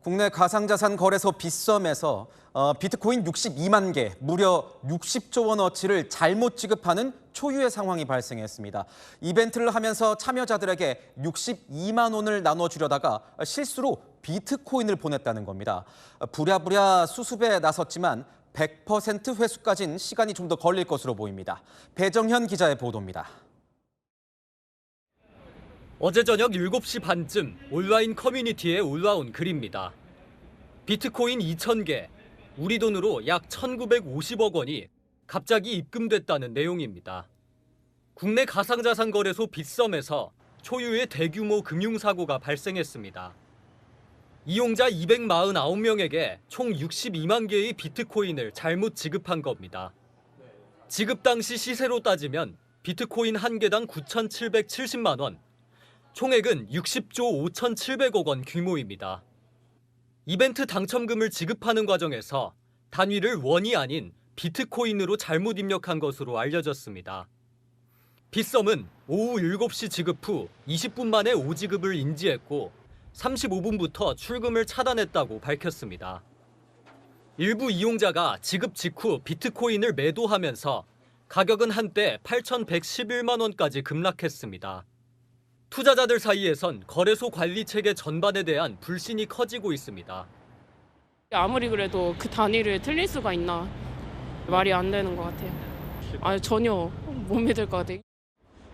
국내 가상자산 거래소 빗썸에서 비트코인 62만 개, 무려 60조 원어치를 잘못 지급하는 초유의 상황이 발생했습니다. 이벤트를 하면서 참여자들에게 62만 원을 나눠주려다가 실수로 비트코인을 보냈다는 겁니다. 부랴부랴 수습에 나섰지만 100% 회수까지는 시간이 좀 더 걸릴 것으로 보입니다. 배정현 기자의 보도입니다. 어제 저녁 7시 반쯤 온라인 커뮤니티에 올라온 글입니다. 비트코인 2,000개, 우리 돈으로 약 1,950억 원이 갑자기 입금됐다는 내용입니다. 국내 가상자산 거래소 빗썸에서 초유의 대규모 금융사고가 발생했습니다. 이용자 249명에게 총 62만 개의 비트코인을 잘못 지급한 겁니다. 지급 당시 시세로 따지면 비트코인 한 개당 9,770만 원, 총액은 60조 5,700억 원 규모입니다. 이벤트 당첨금을 지급하는 과정에서 단위를 원이 아닌 비트코인으로 잘못 입력한 것으로 알려졌습니다. 빗썸은 오후 7시 지급 후 20분 만에 오지급을 인지했고 35분부터 출금을 차단했다고 밝혔습니다. 일부 이용자가 지급 직후 비트코인을 매도하면서 가격은 한때 8,111만 원까지 급락했습니다. 투자자들 사이에선 거래소 관리 체계 전반에 대한 불신이 커지고 있습니다. 아무리 그래도 그 단위를 틀릴 수가 있나 말이 안 되는 것 같아요. 전혀 못 믿을 것 같아요.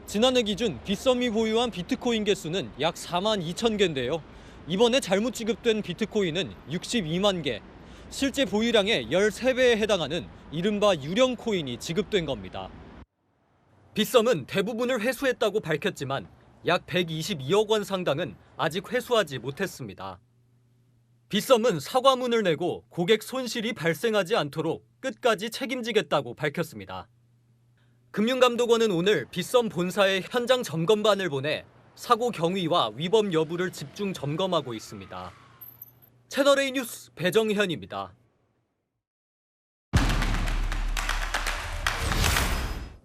지난해 기준 빗썸이 보유한 비트코인 개수는 약 4만 2천 개인데요. 이번에 잘못 지급된 비트코인은 62만 개, 실제 보유량의 13배에 해당하는 이른바 유령 코인이 지급된 겁니다. 빗썸은 대부분을 회수했다고 밝혔지만 약 122억 원 상당은 아직 회수하지 못했습니다. 빗썸은 사과문을 내고 고객 손실이 발생하지 않도록 끝까지 책임지겠다고 밝혔습니다. 금융감독원은 오늘 빗썸 본사에 현장 점검반을 보내 사고 경위와 위법 여부를 집중 점검하고 있습니다. 채널A 뉴스 배정현입니다.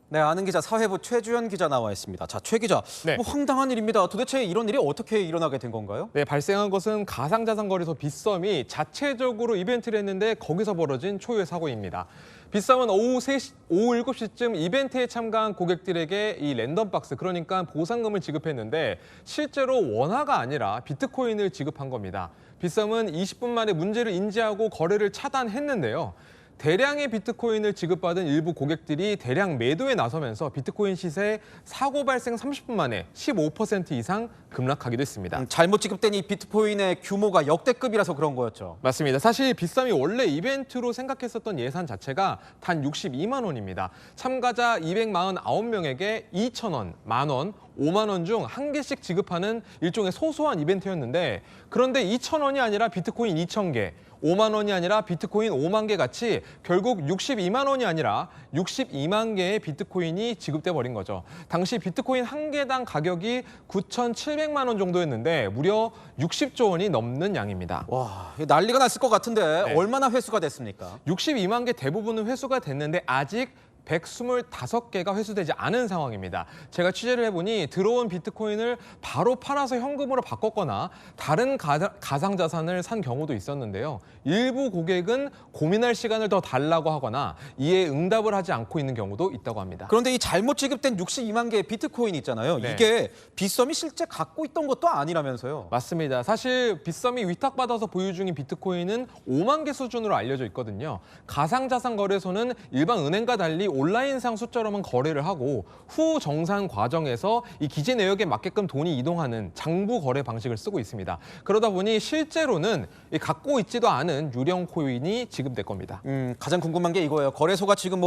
네, 아는 기자 사회부 최주연 기자 나와 있습니다. 자, 최 기자, 네. 황당한 일입니다. 도대체 이런 일이 어떻게 일어나게 된 건가요? 네, 발생한 것은 가상자산 거래소 빗썸이 자체적으로 이벤트를 했는데 거기서 벌어진 초유의 사고입니다. 빗썸은 오후 7시쯤 이벤트에 참가한 고객들에게 이 랜덤 박스, 그러니까 보상금을 지급했는데 실제로 원화가 아니라 비트코인을 지급한 겁니다. 빗썸은 20분 만에 문제를 인지하고 거래를 차단했는데요. 대량의 비트코인을 지급받은 일부 고객들이 대량 매도에 나서면서 비트코인 시세 사고 발생 30분 만에 15% 이상 급락하기도 했습니다. 잘못 지급된 이 비트코인의 규모가 역대급이라서 그런 거였죠. 맞습니다. 사실 빗썸이 원래 이벤트로 생각했었던 예산 자체가 단 62만 원입니다. 참가자 249명에게 2,000원, 만 원, 5만 원 중 한 개씩 지급하는 일종의 소소한 이벤트였는데 그런데 2,000원이 아니라 비트코인 2,000개, 5만 원이 아니라 비트코인 5만 개 같이 결국 62만 원이 아니라 62만 개의 비트코인이 지급돼 버린 거죠. 당시 비트코인 한 개당 가격이 9,700만 원 정도였는데 무려 60조 원이 넘는 양입니다. 와, 난리가 났을 것 같은데 네. 얼마나 회수가 됐습니까? 62만 개 대부분은 회수가 됐는데 아직 125개가 회수되지 않은 상황입니다. 제가 취재를 해보니 들어온 비트코인을 바로 팔아서 현금으로 바꿨거나 다른 가상자산을 산 경우도 있었는데요. 일부 고객은 고민할 시간을 더 달라고 하거나 이에 응답을 하지 않고 있는 경우도 있다고 합니다. 그런데 이 잘못 지급된 62만 개의 비트코인 있잖아요. 네. 이게 빗썸이 실제 갖고 있던 것도 아니라면서요. 맞습니다. 사실 빗썸이 위탁받아서 보유 중인 비트코인은 5만 개 수준으로 알려져 있거든요. 가상자산 거래소는 일반 은행과 달리 온라인상 숫자로만 거래를 하고 후 정산 과정에서 이 기재 내역에 맞게끔 돈이 이동하는 장부 거래 방식을 쓰고 있습니다. 그러다 보니 실제로는 갖고 있지도 않은 유령 코인이 지급될 겁니다. 가장 궁금한 게 이거예요. 거래소가 지금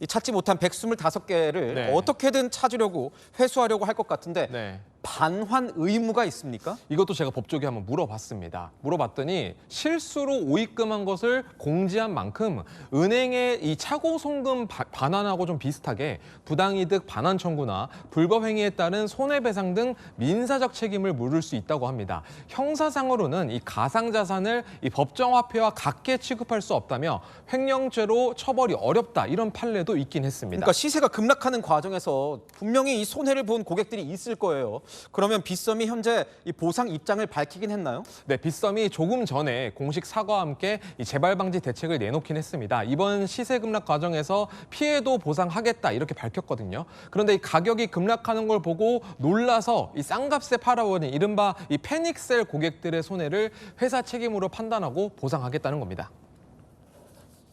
찾지 못한 125개를 네. 어떻게든 찾으려고 회수하려고 할 것 같은데 네. 반환 의무가 있습니까? 이것도 제가 법조계 한번 물어봤습니다. 물어봤더니 실수로 오입금한 것을 공지한 만큼 은행의 이 차고 송금 반환하고 좀 비슷하게 부당이득 반환 청구나 불법 행위에 따른 손해배상 등 민사적 책임을 물을 수 있다고 합니다. 형사상으로는 이 가상자산을 이 법정화폐와 같게 취급할 수 없다며 횡령죄로 처벌이 어렵다 이런 판례도 있긴 했습니다. 그러니까 시세가 급락하는 과정에서 분명히 이 손해를 본 고객들이 있을 거예요. 그러면 빗썸이 현재 이 보상 입장을 밝히긴 했나요? 네, 빗썸이 조금 전에 공식 사과와 함께 이 재발 방지 대책을 내놓긴 했습니다. 이번 시세 급락 과정에서 피해도 보상하겠다 이렇게 밝혔거든요. 그런데 이 가격이 급락하는 걸 보고 놀라서 이 싼값에 팔아버린 이른바 이 패닉셀 고객들의 손해를 회사 책임으로 판단하고 보상하겠다는 겁니다.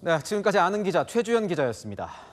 네, 지금까지 아는 기자 최주연 기자였습니다.